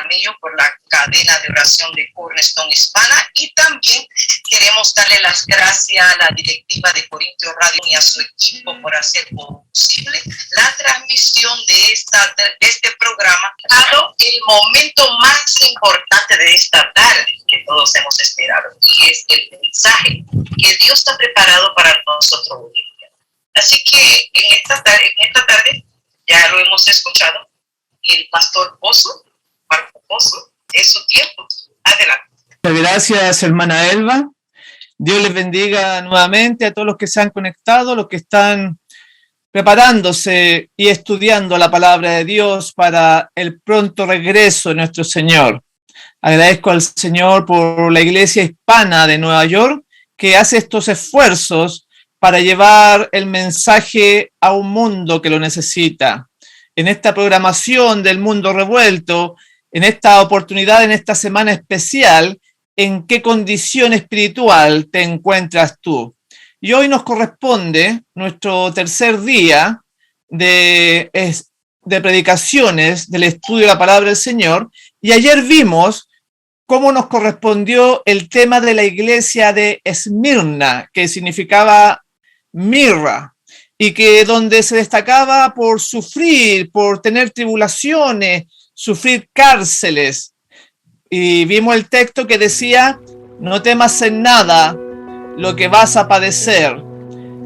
Jaramillo por la cadena de oración de Cornerstone Hispana, y también queremos darle las gracias a la directiva de Corintio Radio y a su equipo por hacer posible la transmisión de este programa, dado el momento más importante de esta tarde que todos hemos esperado, y es el mensaje que Dios está preparado para nosotros hoy. Así que en esta tarde ya lo hemos escuchado, el pastor Pozo, Marco Pozo, es su tiempo. Adelante. Muchas gracias, hermana Elba. Dios les bendiga nuevamente a todos los que se han conectado, los que están preparándose y estudiando la palabra de Dios para el pronto regreso de nuestro Señor. Agradezco al Señor por la Iglesia Hispana de Nueva York, que hace estos esfuerzos para llevar el mensaje a un mundo que lo necesita. En esta programación del Mundo Revuelto, en esta oportunidad, en esta semana especial, ¿en qué condición espiritual te encuentras tú? Y hoy nos corresponde nuestro tercer día de predicaciones del estudio de la palabra del Señor, y ayer vimos cómo nos correspondió el tema de la iglesia de Esmirna, que significaba mirra, y que donde se destacaba por sufrir, por tener tribulaciones, sufrir cárceles. Y vimos el texto que decía: no temas en nada lo que vas a padecer,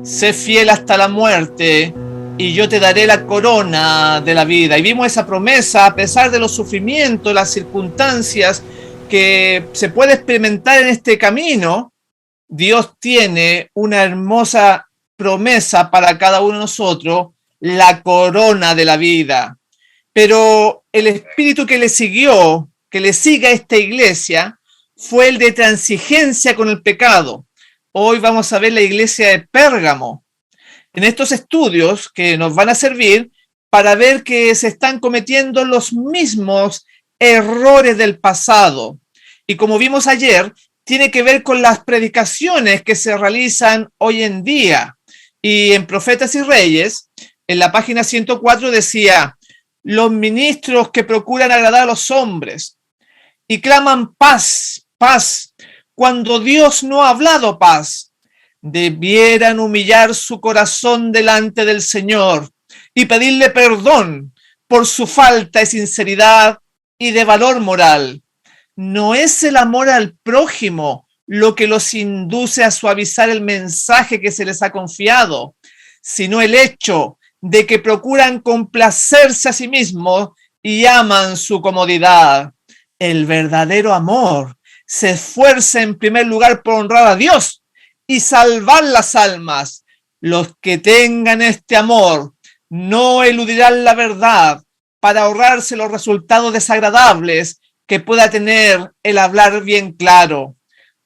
sé fiel hasta la muerte y yo te daré la corona de la vida. Y vimos esa promesa a pesar de los sufrimientos, las circunstancias que se puede experimentar en este camino. Dios tiene una hermosa promesa para cada uno de nosotros, la corona de la vida. Pero el espíritu que le siguió, que le sigue a esta iglesia, fue el de transigencia con el pecado. Hoy vamos a ver la iglesia de Pérgamo. En estos estudios que nos van a servir para ver que se están cometiendo los mismos errores del pasado. Y como vimos ayer, tiene que ver con las predicaciones que se realizan hoy en día. Y en Profetas y Reyes, en la página 104 decía: los ministros que procuran agradar a los hombres y claman paz, paz, cuando Dios no ha hablado paz, debieran humillar su corazón delante del Señor y pedirle perdón por su falta de sinceridad y de valor moral. No es el amor al prójimo lo que los induce a suavizar el mensaje que se les ha confiado, sino el hecho de que procuran complacerse a sí mismos y aman su comodidad. El verdadero amor se esfuerza en primer lugar por honrar a Dios y salvar las almas. Los que tengan este amor no eludirán la verdad para ahorrarse los resultados desagradables que pueda tener el hablar bien claro.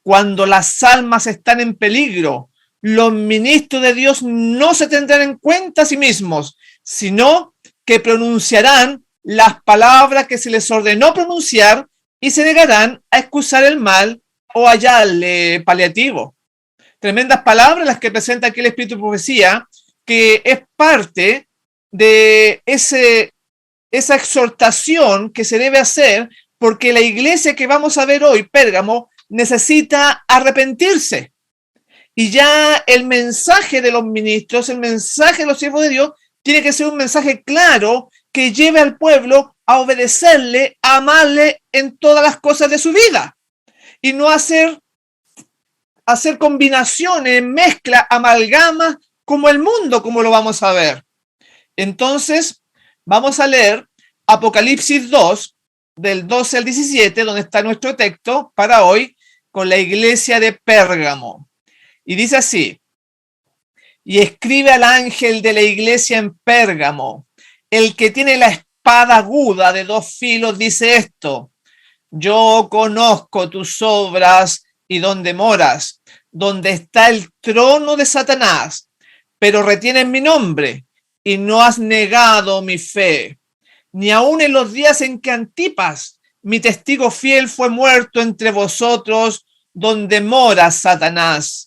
Cuando las almas están en peligro, los ministros de Dios no se tendrán en cuenta a sí mismos, sino que pronunciarán las palabras que se les ordenó pronunciar y se negarán a excusar el mal o hallarle paliativo. Tremendas palabras las que presenta aquí el Espíritu de Profecía, que es parte de esa exhortación que se debe hacer, porque la iglesia que vamos a ver hoy, Pérgamo, necesita arrepentirse. Y ya el mensaje de los ministros, el mensaje de los siervos de Dios, tiene que ser un mensaje claro que lleve al pueblo a obedecerle, a amarle en todas las cosas de su vida. Y no hacer combinaciones, mezcla, amalgamas, como el mundo, como lo vamos a ver. Entonces, vamos a leer Apocalipsis 2, del 12 al 17, donde está nuestro texto para hoy, con la iglesia de Pérgamo. Y dice así: y escribe al ángel de la iglesia en Pérgamo, el que tiene la espada aguda de 2 filos, dice esto: yo conozco tus obras y dónde moras, donde está el trono de Satanás, pero retienes mi nombre y no has negado mi fe, ni aun en los días en que Antipas, mi testigo fiel, fue muerto entre vosotros, donde mora Satanás.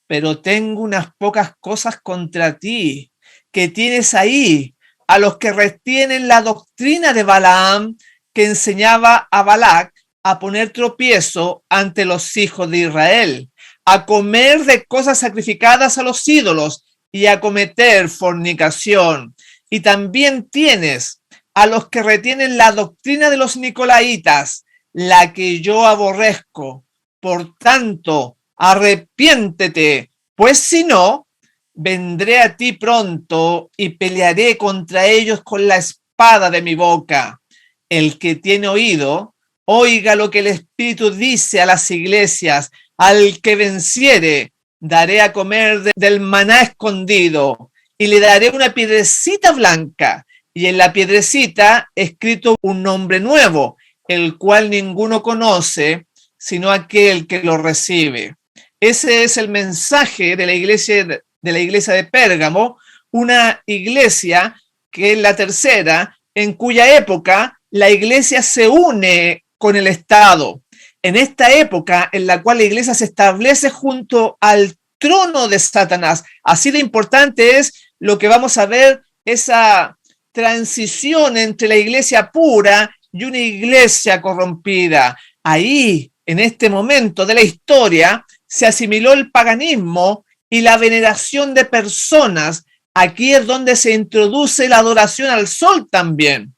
Pero tengo unas pocas cosas contra ti, que tienes ahí a los que retienen la doctrina de Balaam, que enseñaba a Balac a poner tropiezo ante los hijos de Israel, a comer de cosas sacrificadas a los ídolos y a cometer fornicación. Y también tienes a los que retienen la doctrina de los nicolaitas, la que yo aborrezco. Por tanto, arrepiéntete, pues si no, vendré a ti pronto y pelearé contra ellos con la espada de mi boca. El que tiene oído, oiga lo que el Espíritu dice a las iglesias. Al que venciere, daré a comer del maná escondido y le daré una piedrecita blanca y en la piedrecita escrito un nombre nuevo, el cual ninguno conoce sino aquel que lo recibe. Ese es el mensaje de la iglesia de Pérgamo, una iglesia que es la tercera, en cuya época la iglesia se une con el Estado. En esta época en la cual la iglesia se establece junto al trono de Satanás. Así de importante es lo que vamos a ver, esa transición entre la iglesia pura y una iglesia corrompida. Ahí, en este momento de la historia, se asimiló el paganismo y la veneración de personas. Aquí es donde se introduce la adoración al sol también.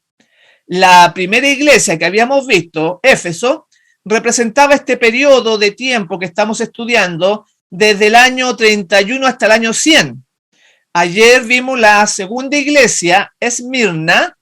La primera iglesia que habíamos visto, Éfeso, representaba este periodo de tiempo que estamos estudiando desde el año 31 hasta el año 100. Ayer vimos la segunda iglesia, Esmirna,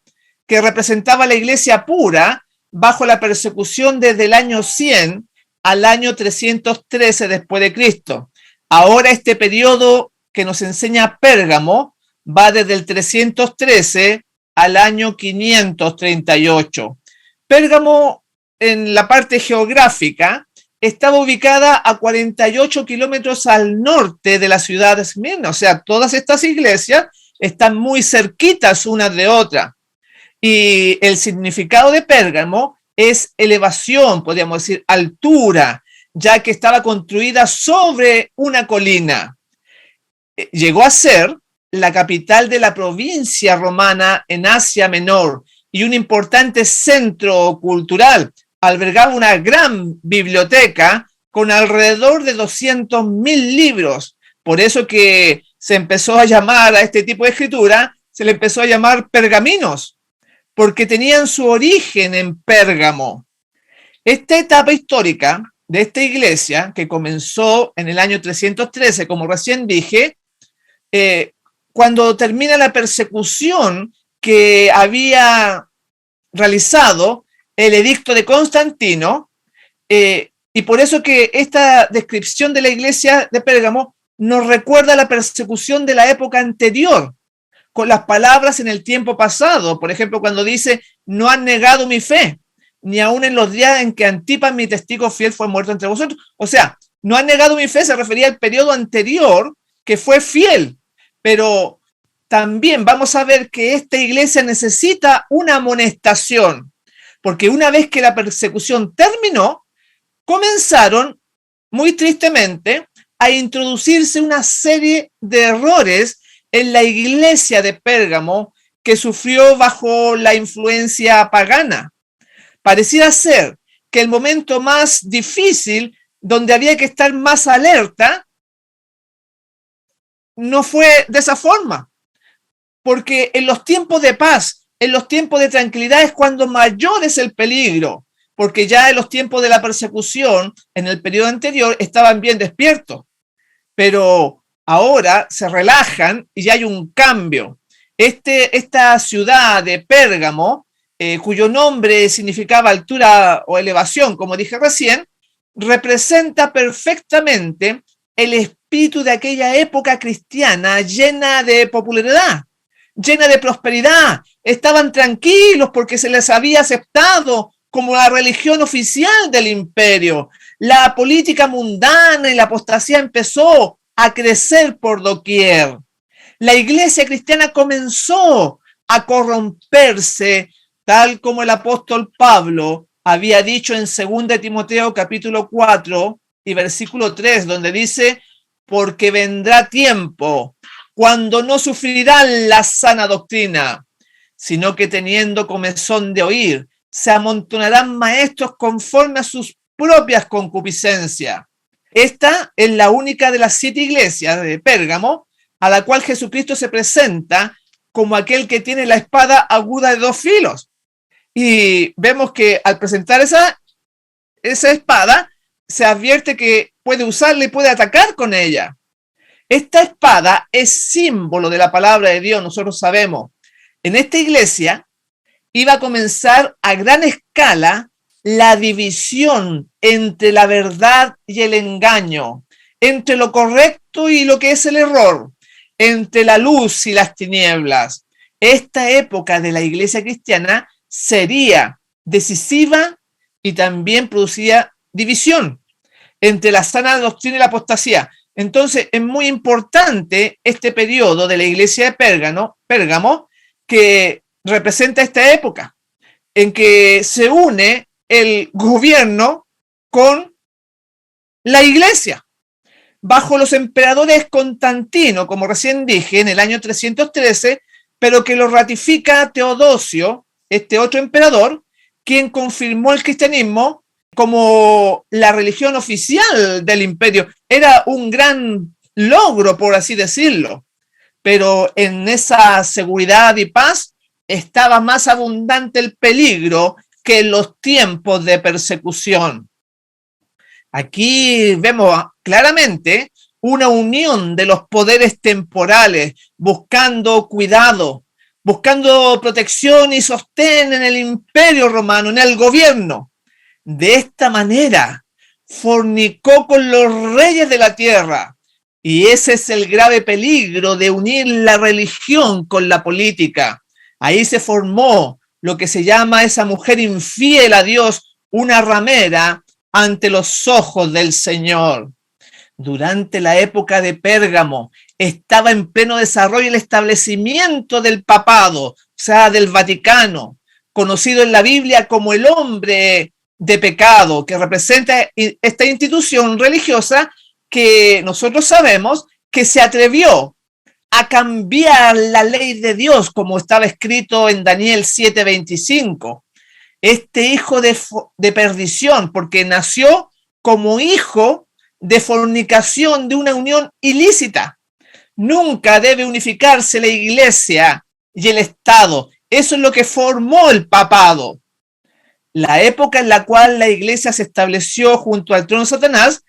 que representaba la iglesia pura bajo la persecución desde el año 100 al año 313 después de Cristo. Ahora este periodo que nos enseña Pérgamo va desde el 313 al año 538. Pérgamo, en la parte geográfica, estaba ubicada a 48 kilómetros al norte de la ciudad de Esmirna. O sea, todas estas iglesias están muy cerquitas unas de otras. Y el significado de Pérgamo es elevación, podríamos decir, altura, ya que estaba construida sobre una colina. Llegó a ser la capital de la provincia romana en Asia Menor y un importante centro cultural. Albergaba una gran biblioteca con alrededor de 200.000 libros. Por eso que se empezó a llamar a este tipo de escritura, se le empezó a llamar pergaminos, porque tenían su origen en Pérgamo. Esta etapa histórica de esta iglesia, que comenzó en el año 313, como recién dije, cuando termina la persecución que había realizado el edicto de Constantino, y por eso que esta descripción de la iglesia de Pérgamo nos recuerda la persecución de la época anterior, con las palabras en el tiempo pasado. Por ejemplo, cuando dice, no han negado mi fe, ni aun en los días en que Antipas, mi testigo fiel, fue muerto entre vosotros. O sea, no han negado mi fe se refería al periodo anterior que fue fiel, pero también vamos a ver que esta iglesia necesita una amonestación, porque una vez que la persecución terminó, comenzaron, muy tristemente, a introducirse una serie de errores en la iglesia de Pérgamo que sufrió bajo la influencia pagana. Pareciera ser que el momento más difícil, donde había que estar más alerta, no fue de esa forma, porque en los tiempos de paz, en los tiempos de tranquilidad es cuando mayor es el peligro, porque ya en los tiempos de la persecución, en el periodo anterior, estaban bien despiertos, pero ahora se relajan y ya hay un cambio. Esta ciudad de Pérgamo, cuyo nombre significaba altura o elevación, como dije recién, representa perfectamente el espíritu de aquella época cristiana llena de popularidad, llena de prosperidad. Estaban tranquilos porque se les había aceptado como la religión oficial del imperio. La política mundana y la apostasía empezó a crecer por doquier. La iglesia cristiana comenzó a corromperse, tal como el apóstol Pablo había dicho en 2 Timoteo capítulo 4 y versículo 3, donde dice, porque vendrá tiempo cuando no sufrirán la sana doctrina, sino que teniendo comezón de oír, se amontonarán maestros conforme a sus propias concupiscencias. Esta es la única de las 7 iglesias de Pérgamo a la cual Jesucristo se presenta como aquel que tiene la espada aguda de 2 filos. Y vemos que al presentar esa espada, se advierte que puede usarla y puede atacar con ella. Esta espada es símbolo de la palabra de Dios, nosotros sabemos. En esta iglesia iba a comenzar a gran escala la división entre la verdad y el engaño, entre lo correcto y lo que es el error, entre la luz y las tinieblas. Esta época de la iglesia cristiana sería decisiva y también producía división entre la sana doctrina y la apostasía. Entonces, es muy importante este periodo de la iglesia de Pérgamo, que representa esta época en que se une el gobierno con la iglesia. Bajo los emperadores Constantino, como recién dije, en el año 313, pero que lo ratifica Teodosio, este otro emperador, quien confirmó el cristianismo como la religión oficial del imperio. Era un gran logro, por así decirlo, pero en esa seguridad y paz estaba más abundante el peligro que en los tiempos de persecución. Aquí vemos claramente una unión de los poderes temporales, buscando cuidado, buscando protección y sostén en el imperio romano, en el gobierno. De esta manera, fornicó con los reyes de la tierra. Y ese es el grave peligro de unir la religión con la política. Ahí se formó lo que se llama esa mujer infiel a Dios, una ramera ante los ojos del Señor. Durante la época de Pérgamo estaba en pleno desarrollo el establecimiento del papado, o sea, del Vaticano, conocido en la Biblia como el hombre de pecado, que representa esta institución religiosa que nosotros sabemos que se atrevió a cambiar la ley de Dios, como estaba escrito en Daniel 7:25. Este hijo de perdición, porque nació como hijo de fornicación, de una unión ilícita. Nunca debe unificarse la iglesia y el Estado. Eso es lo que formó el papado. La época en la cual la iglesia se estableció junto al trono de Satanás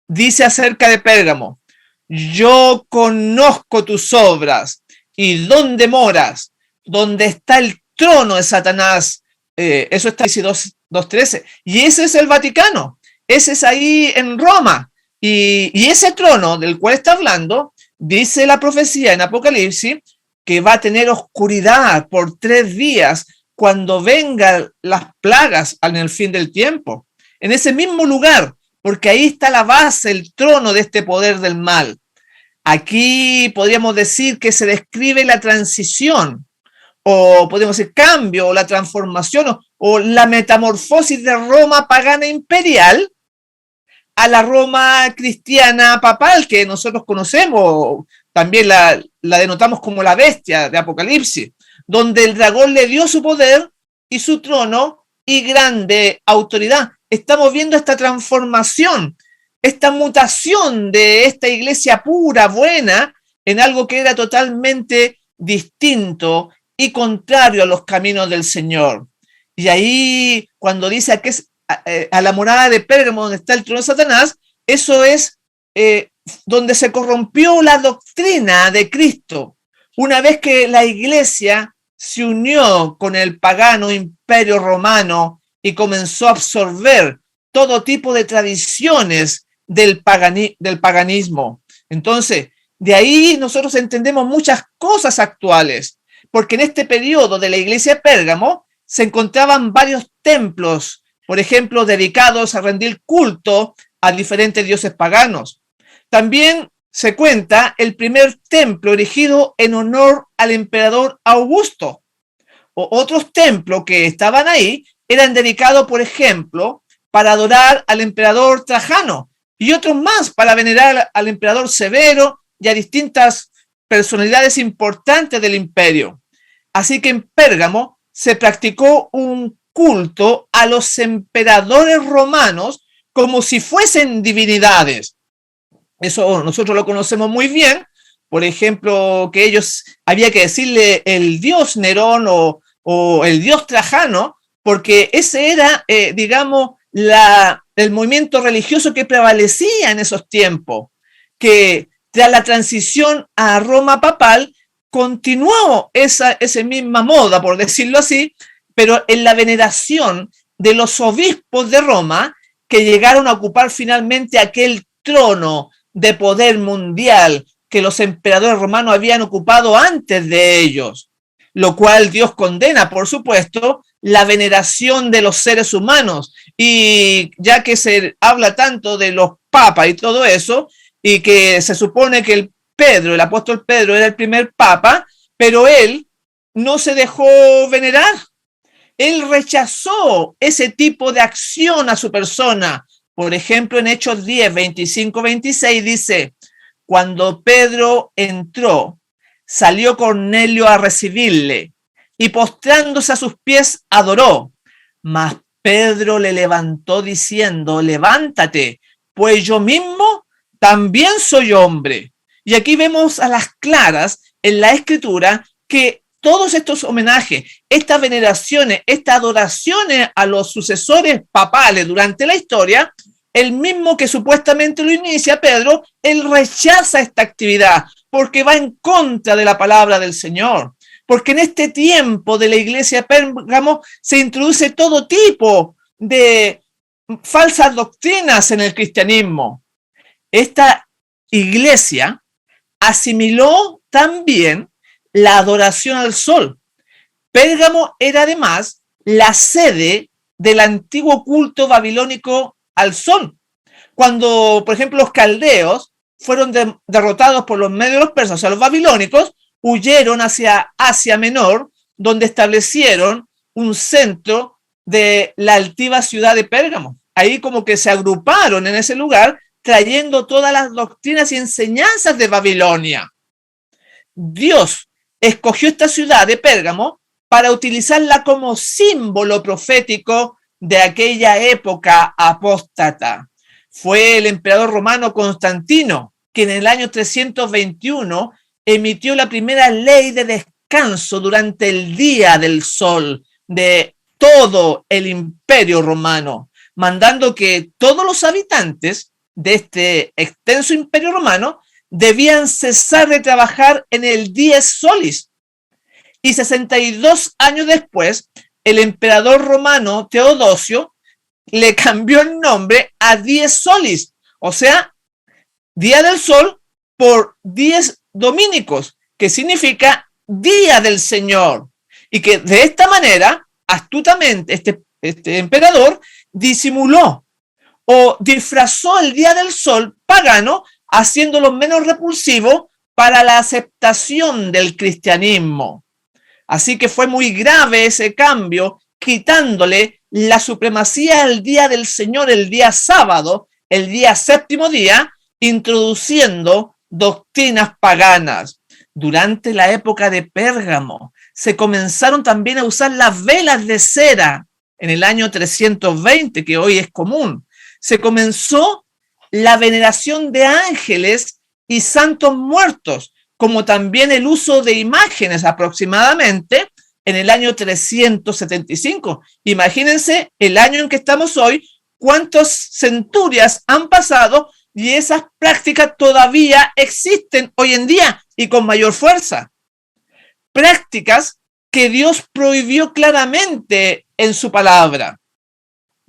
dice acerca de Pérgamo: yo conozco tus obras y dónde moras, donde está el trono de Satanás. Eso está en 2:13. Y ese es el Vaticano. Ese es ahí en Roma. Y ese trono del cual está hablando, dice la profecía en Apocalipsis, que va a tener oscuridad por 3 días cuando vengan las plagas en el fin del tiempo. En ese mismo lugar, porque ahí está la base, el trono de este poder del mal. Aquí podríamos decir que se describe la transición, o podemos decir cambio, o la transformación, o la metamorfosis de Roma pagana imperial a la Roma cristiana papal, que nosotros conocemos, también la denotamos como la bestia de Apocalipsis, donde el dragón le dio su poder y su trono y grande autoridad. Estamos viendo esta transformación, esta mutación de esta iglesia pura, buena, en algo que era totalmente distinto y contrario a los caminos del Señor. Y ahí, cuando dice que es a la morada de Pérgamo, donde está el trono de Satanás, eso es donde se corrompió la doctrina de Cristo. Una vez que la iglesia se unió con el pagano imperio romano y comenzó a absorber todo tipo de tradiciones del paganismo. Entonces, de ahí nosotros entendemos muchas cosas actuales, porque en este periodo de la iglesia de Pérgamo se encontraban varios templos, por ejemplo, dedicados a rendir culto a diferentes dioses paganos. También se cuenta el primer templo erigido en honor al emperador Augusto. Otros templos que estaban ahí eran dedicados, por ejemplo, para adorar al emperador Trajano, y otros más para venerar al emperador Severo y a distintas personalidades importantes del imperio. Así que en Pérgamo se practicó un culto a los emperadores romanos como si fuesen divinidades. Eso nosotros lo conocemos muy bien. Por ejemplo, que ellos había que decirle el dios Nerón o el dios Trajano, porque ese era, digamos, el movimiento religioso que prevalecía en esos tiempos, que tras la transición a Roma papal continuó esa misma moda, por decirlo así, pero en la veneración de los obispos de Roma que llegaron a ocupar finalmente aquel trono de poder mundial que los emperadores romanos habían ocupado antes de ellos, lo cual Dios condena, por supuesto, la veneración de los seres humanos. Y ya que se habla tanto de los papas y todo eso, y que se supone que el apóstol Pedro era el primer papa, pero él no se dejó venerar. Él rechazó ese tipo de acción a su persona. Por ejemplo, en Hechos 10, 25, 26 dice: cuando Pedro entró, salió Cornelio a recibirle y postrándose a sus pies adoró. Mas Pedro le levantó diciendo: levántate, pues yo mismo también soy hombre. Y aquí vemos a las claras en la escritura que todos estos homenajes, estas veneraciones, estas adoraciones a los sucesores papales durante la historia, el mismo que supuestamente lo inicia Pedro, él rechaza esta actividad porque va en contra de la palabra del Señor. Porque en este tiempo de la iglesia de Pérgamo se introduce todo tipo de falsas doctrinas en el cristianismo. Esta iglesia asimiló también la adoración al sol. Pérgamo era además la sede del antiguo culto babilónico al sol. Cuando, por ejemplo, los caldeos fueron derrotados por los medios de los persas, o sea, los babilónicos, huyeron hacia Asia Menor, donde establecieron un centro de la altiva ciudad de Pérgamo. Ahí como que se agruparon en ese lugar, trayendo todas las doctrinas y enseñanzas de Babilonia. Dios escogió esta ciudad de Pérgamo para utilizarla como símbolo profético de aquella época apóstata. Fue el emperador romano Constantino quien en el año 321 emitió la primera ley de descanso durante el día del sol de todo el imperio romano, mandando que todos los habitantes de este extenso imperio romano debían cesar de trabajar en el dies solis. Y 62 años después, el emperador romano Teodosio le cambió el nombre a dies solis, o sea, día del sol por dies dominicos, que significa día del Señor. Y que de esta manera, astutamente, este emperador disimuló o disfrazó el día del sol pagano, haciéndolo menos repulsivo para la aceptación del cristianismo. Así que fue muy grave ese cambio, quitándole la supremacía al día del Señor, el día sábado, el día séptimo día, introduciendo doctrinas paganas. Durante la época de Pérgamo se comenzaron también a usar las velas de cera en el año 320, que hoy es común. Se comenzó la veneración de ángeles y santos muertos, como también el uso de imágenes aproximadamente en el año 375. Imagínense el año en que estamos hoy, cuántas centurias han pasado y esas prácticas todavía existen hoy en día y con mayor fuerza. Prácticas que Dios prohibió claramente en su palabra.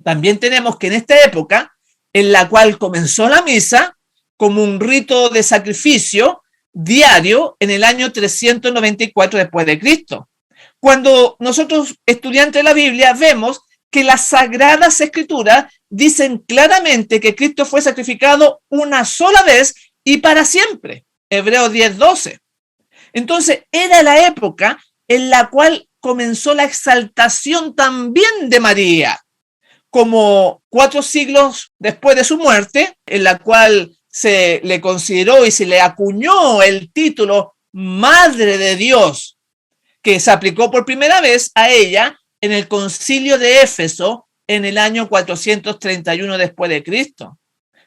También tenemos que en esta época, en la cual comenzó la misa como un rito de sacrificio diario en el año 394 después de Cristo. Cuando nosotros, estudiantes de la Biblia, vemos que las Sagradas Escrituras dicen claramente que Cristo fue sacrificado una sola vez y para siempre. Hebreos 10:12. Entonces, era la época en la cual comenzó la exaltación también de María, como 4 siglos después de su muerte, en la cual se le consideró y se le acuñó el título Madre de Dios, que se aplicó por primera vez a ella en el concilio de Éfeso en el año 431 después de Cristo.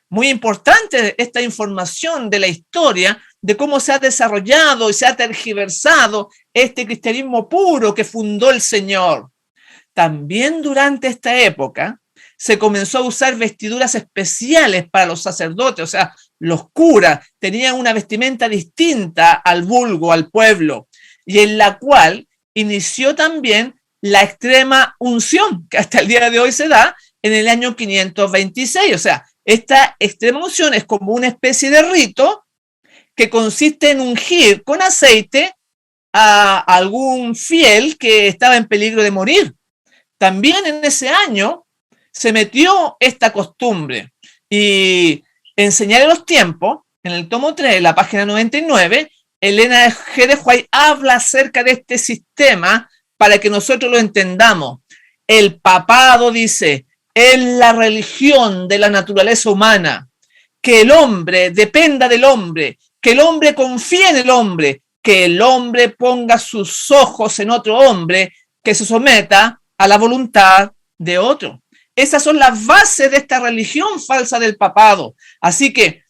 Muy importante esta información de la historia, de cómo se ha desarrollado y se ha tergiversado este cristianismo puro que fundó el Señor. También durante esta época se comenzó a usar vestiduras especiales para los sacerdotes, o sea, los curas tenían una vestimenta distinta al vulgo, al pueblo, y en la cual inició también la extrema unción, que hasta el día de hoy se da en el año 526. O sea, esta extrema unción es como una especie de rito que consiste en ungir con aceite a algún fiel que estaba en peligro de morir. También en ese año se metió esta costumbre, y en Señales de los Tiempos, en el tomo 3, la página 99, Elena G. de White habla acerca de este sistema para que nosotros lo entendamos. El papado, dice, es la religión de la naturaleza humana, que el hombre dependa del hombre, que el hombre confíe en el hombre, que el hombre ponga sus ojos en otro hombre, que se someta a la voluntad de otro. Esas son las bases de esta religión falsa del papado. Así que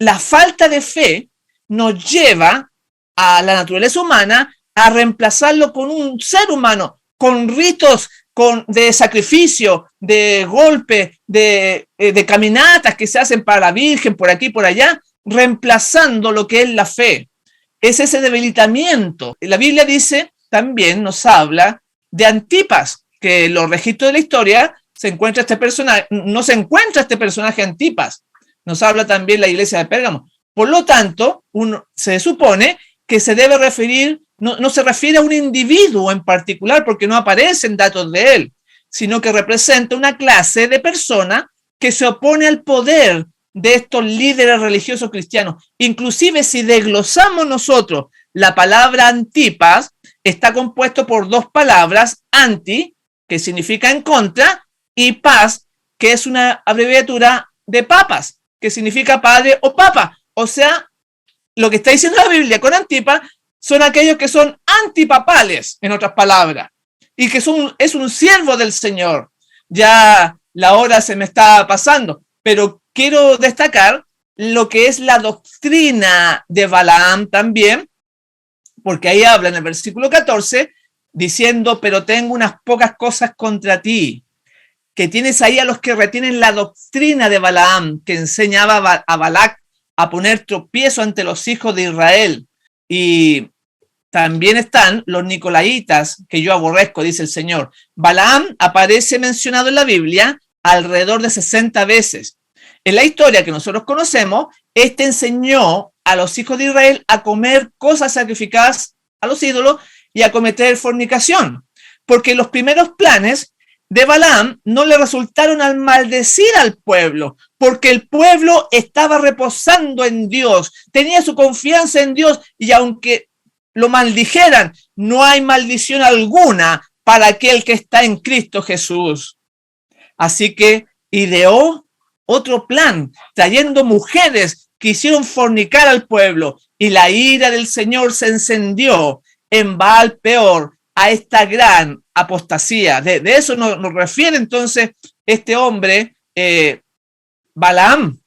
la falta de fe nos lleva a la naturaleza humana a reemplazarlo con un ser humano, con ritos de sacrificio, de golpe, de caminatas que se hacen para la Virgen por aquí y por allá, reemplazando lo que es la fe. Es ese debilitamiento. La Biblia dice, también nos habla de Antipas, que en los registros de la historia se encuentra este personaje, no se encuentra este personaje Antipas. Nos habla también la iglesia de Pérgamo. Por lo tanto, se supone que se debe referir, no se refiere a un individuo en particular porque no aparecen datos de él, sino que representa una clase de persona que se opone al poder de estos líderes religiosos cristianos. Inclusive si desglosamos nosotros la palabra Antipas, está compuesto por dos palabras, anti, que significa en contra, y pas, que es una abreviatura de papas, que significa padre o papa. O sea, lo que está diciendo la Biblia con Antipas son aquellos que son antipapales, en otras palabras, y que es un siervo del Señor. Ya la hora se me está pasando, pero quiero destacar lo que es la doctrina de Balaam también, porque ahí habla en el versículo 14, diciendo, pero tengo unas pocas cosas contra ti, que tienes ahí a los que retienen la doctrina de Balaam, que enseñaba a Balac a poner tropiezo ante los hijos de Israel. Y también están los nicolaitas, que yo aborrezco, dice el Señor. Balaam aparece mencionado en la Biblia alrededor de 60 veces. En la historia que nosotros conocemos, este enseñó a los hijos de Israel a comer cosas sacrificadas a los ídolos y a cometer fornicación, porque los primeros planes de Balaam no le resultaron al maldecir al pueblo, porque el pueblo estaba reposando en Dios, tenía su confianza en Dios, y aunque lo maldijeran, no hay maldición alguna para aquel que está en Cristo Jesús. Así que ideó otro plan, trayendo mujeres que hicieron fornicar al pueblo, y la ira del Señor se encendió en Baal Peor, a esta gran apostasía. De eso nos refiere entonces este hombre, Balaam,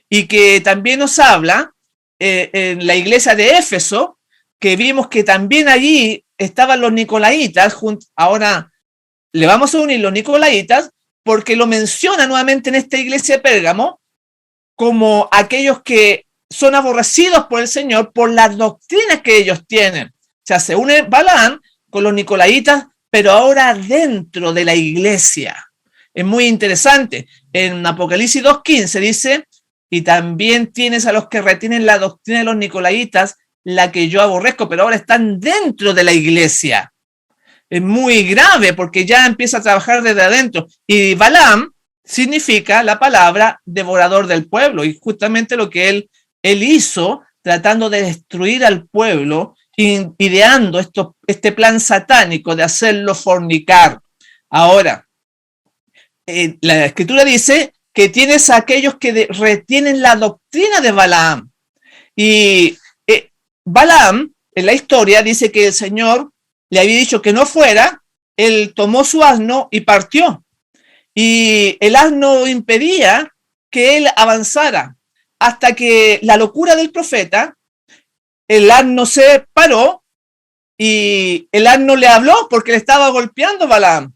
y que también nos habla en la iglesia de Éfeso, que vimos que también allí estaban los nicolaitas. Ahora le vamos a unir los nicolaitas porque lo menciona nuevamente en esta iglesia de Pérgamo como aquellos que son aborrecidos por el Señor por las doctrinas que ellos tienen. O sea, se une Balaam con los nicolaitas, pero ahora dentro de la iglesia. Es muy interesante. En Apocalipsis 2:15 dice, y también tienes a los que retienen la doctrina de los nicolaitas, la que yo aborrezco, pero ahora están dentro de la iglesia. Es muy grave porque ya empieza a trabajar desde adentro. Y Balaam significa la palabra devorador del pueblo, y justamente lo que él hizo tratando de destruir al pueblo, ideando este plan satánico de hacerlo fornicar. Ahora, la escritura dice que tienes a aquellos que retienen la doctrina de Balaam. Y Balaam, en la historia, dice que el Señor le había dicho que no fuera, él tomó su asno y partió. Y el asno impedía que él avanzara hasta que la locura del profeta, el asno se paró y el asno le habló porque le estaba golpeando Balaam.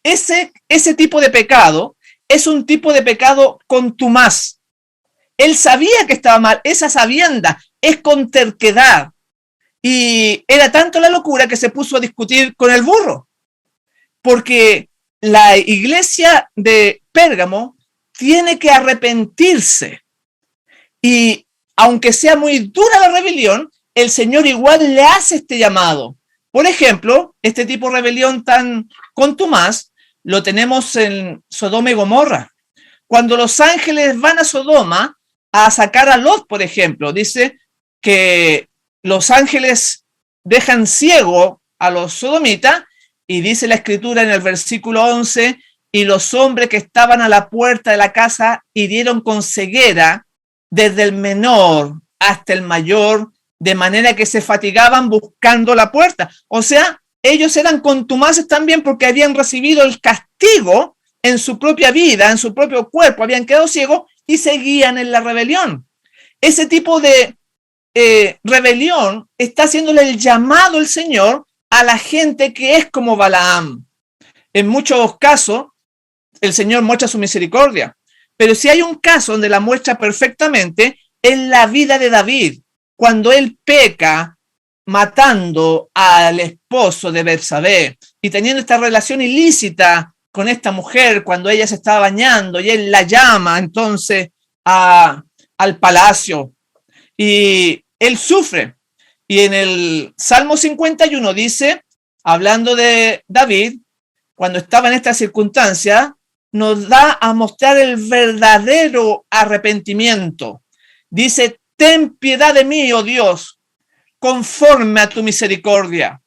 Ese tipo de pecado es un tipo de pecado contumaz. Él sabía que estaba mal, esa sabienda es con terquedad. Y era tanto la locura que se puso a discutir con el burro, porque la iglesia de Pérgamo tiene que arrepentirse. Y aunque sea muy dura la rebelión, el Señor igual le hace este llamado. Por ejemplo, este tipo de rebelión tan contumaz lo tenemos en Sodoma y Gomorra. Cuando los ángeles van a Sodoma a sacar a Lot, por ejemplo, dice que los ángeles dejan ciego a los sodomitas y dice la escritura en el versículo 11, y los hombres que estaban a la puerta de la casa hirieron con ceguera desde el menor hasta el mayor, de manera que se fatigaban buscando la puerta. O sea, ellos eran contumaces también porque habían recibido el castigo en su propia vida, en su propio cuerpo, habían quedado ciegos y seguían en la rebelión. Ese tipo de rebelión está haciéndole el llamado el Señor a la gente que es como Balaam. En muchos casos, el Señor muestra su misericordia, pero si hay un caso donde la muestra perfectamente, es la vida de David, cuando él peca matando al esposo de Betsabé y teniendo esta relación ilícita con esta mujer cuando ella se estaba bañando y él la llama entonces al palacio y él sufre. Y en el Salmo 51 dice, hablando de David, cuando estaba en esta circunstancia, nos da a mostrar el verdadero arrepentimiento. Dice, ten piedad de mí, oh Dios, conforme a tu misericordia.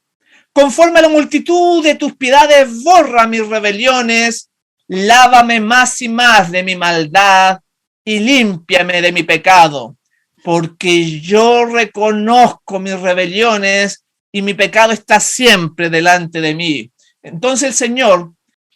Conforme a la multitud de tus piedades, borra mis rebeliones, lávame más y más de mi maldad y límpiame de mi pecado, porque yo reconozco mis rebeliones y mi pecado está siempre delante de mí. Entonces el Señor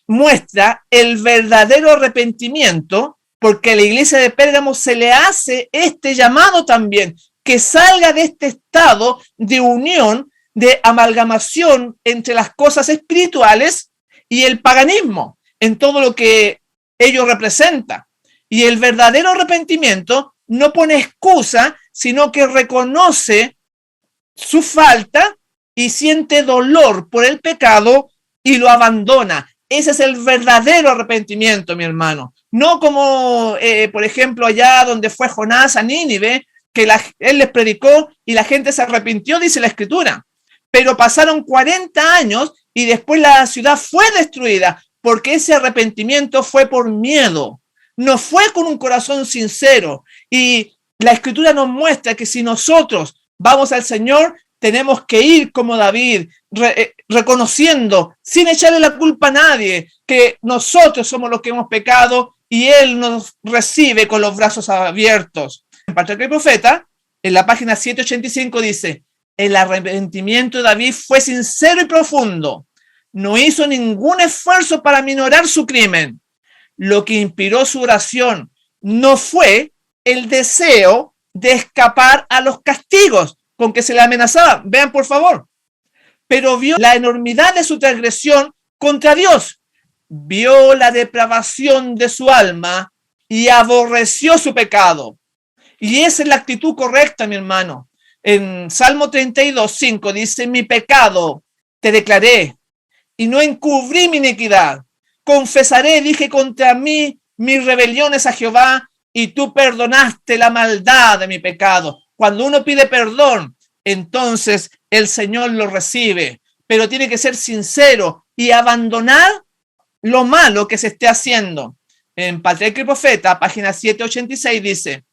muestra el verdadero arrepentimiento, porque a la iglesia de Pérgamo se le hace este llamado también, que salga de este estado de unión, de amalgamación entre las cosas espirituales y el paganismo, en todo lo que ello representa. Y el verdadero arrepentimiento no pone excusa, sino que reconoce su falta y siente dolor por el pecado y lo abandona. Ese es el verdadero arrepentimiento, mi hermano. No como, por ejemplo, allá donde fue Jonás a Nínive, que él les predicó y la gente se arrepintió, dice la Escritura. Pero pasaron 40 años y después la ciudad fue destruida porque ese arrepentimiento fue por miedo. No fue con un corazón sincero. Y la Escritura nos muestra que si nosotros vamos al Señor, tenemos que ir como David, reconociendo, sin echarle la culpa a nadie, que nosotros somos los que hemos pecado y Él nos recibe con los brazos abiertos. En Patriarca y Profeta, en la página 785 dice, el arrepentimiento de David fue sincero y profundo. No hizo ningún esfuerzo para minorar su crimen. Lo que inspiró su oración no fue el deseo de escapar a los castigos con que se le amenazaba. Vean, por favor. Pero vio la enormidad de su transgresión contra Dios. Vio la depravación de su alma y aborreció su pecado. Y esa es la actitud correcta, mi hermano. En Salmo 32:5 dice, mi pecado te declaré y no encubrí mi iniquidad. Confesaré, dije contra mí, mis rebeliones a Jehová y tú perdonaste la maldad de mi pecado. Cuando uno pide perdón, entonces el Señor lo recibe, pero tiene que ser sincero y abandonar lo malo que se esté haciendo. En Patriarca y Profeta, página 786 dice,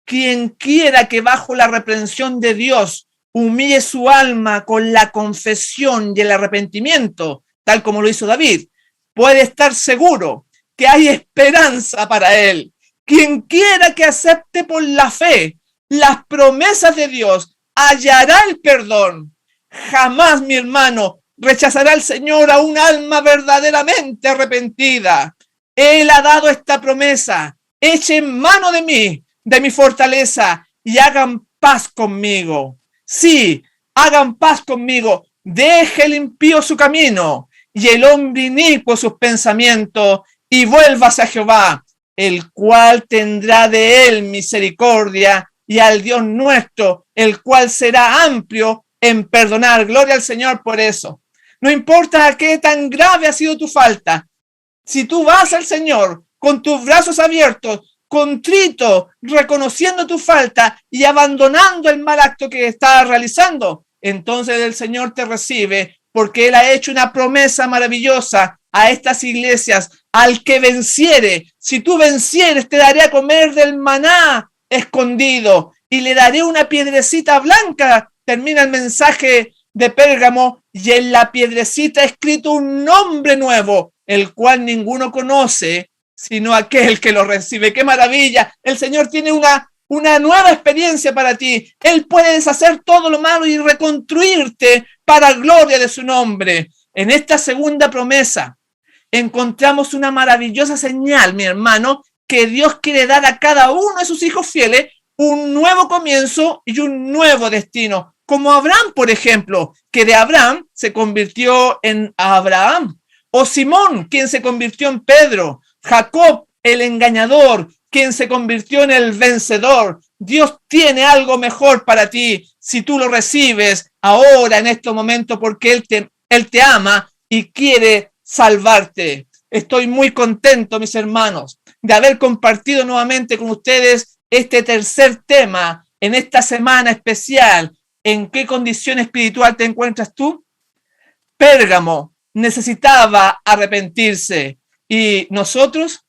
quien quiera que bajo la reprensión de Dios humille su alma con la confesión y el arrepentimiento, tal como lo hizo David, puede estar seguro que hay esperanza para él. Quien quiera que acepte por la fe las promesas de Dios, hallará el perdón. Jamás, mi hermano, rechazará el Señor a un alma verdaderamente arrepentida. Él ha dado esta promesa: echen mano de mí, de mi fortaleza, y hagan paz conmigo. Sí, hagan paz conmigo. Deje el impío su camino y el hombre inicuo sus pensamientos, y vuélvase a Jehová, el cual tendrá de él misericordia, y al Dios nuestro, el cual será amplio en perdonar. Gloria al Señor por eso. No importa qué tan grave ha sido tu falta, si tú vas al Señor con tus brazos abiertos, contrito, reconociendo tu falta y abandonando el mal acto que estás realizando, entonces el Señor te recibe, porque Él ha hecho una promesa maravillosa a estas iglesias: al que venciere, si tú vencieres, te daré a comer del maná escondido y le daré una piedrecita blanca. Termina el mensaje de Pérgamo, y en la piedrecita escrito un nombre nuevo, el cual ninguno conoce sino aquel que lo recibe. ¡Qué maravilla! El Señor tiene una nueva experiencia para ti. Él puede deshacer todo lo malo y reconstruirte para gloria de su nombre. En esta segunda promesa encontramos una maravillosa señal, mi hermano, que Dios quiere dar a cada uno de sus hijos fieles un nuevo comienzo y un nuevo destino. Como Abraham, por ejemplo, que de Abraham se convirtió en Abraham. O Simón, quien se convirtió en Pedro. Jacob, el engañador, quien se convirtió en el vencedor. Dios tiene algo mejor para ti si tú lo recibes ahora, en este momento, porque Él te ama y quiere salvarte. Estoy muy contento, mis hermanos, de haber compartido nuevamente con ustedes este tercer tema en esta semana especial. ¿En qué condición espiritual te encuentras tú? Pérgamo necesitaba arrepentirse, y nosotros,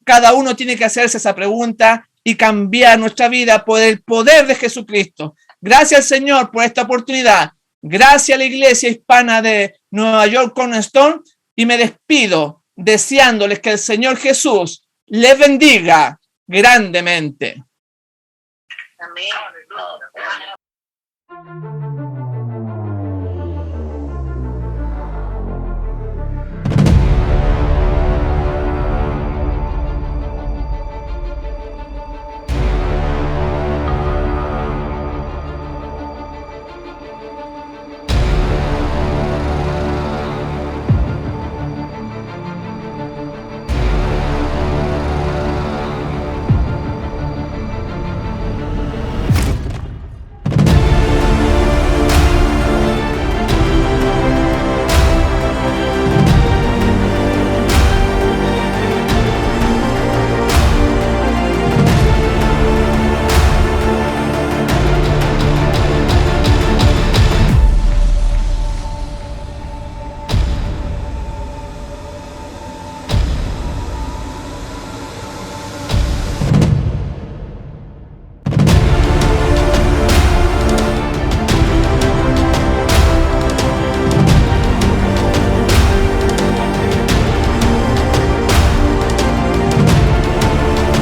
cada uno tiene que hacerse esa pregunta y cambiar nuestra vida por el poder de Jesucristo. Gracias, Señor, por esta oportunidad. Gracias a la Iglesia Hispana de Nueva York Cornerstone, y me despido deseándoles que el Señor Jesús les bendiga grandemente. Amén.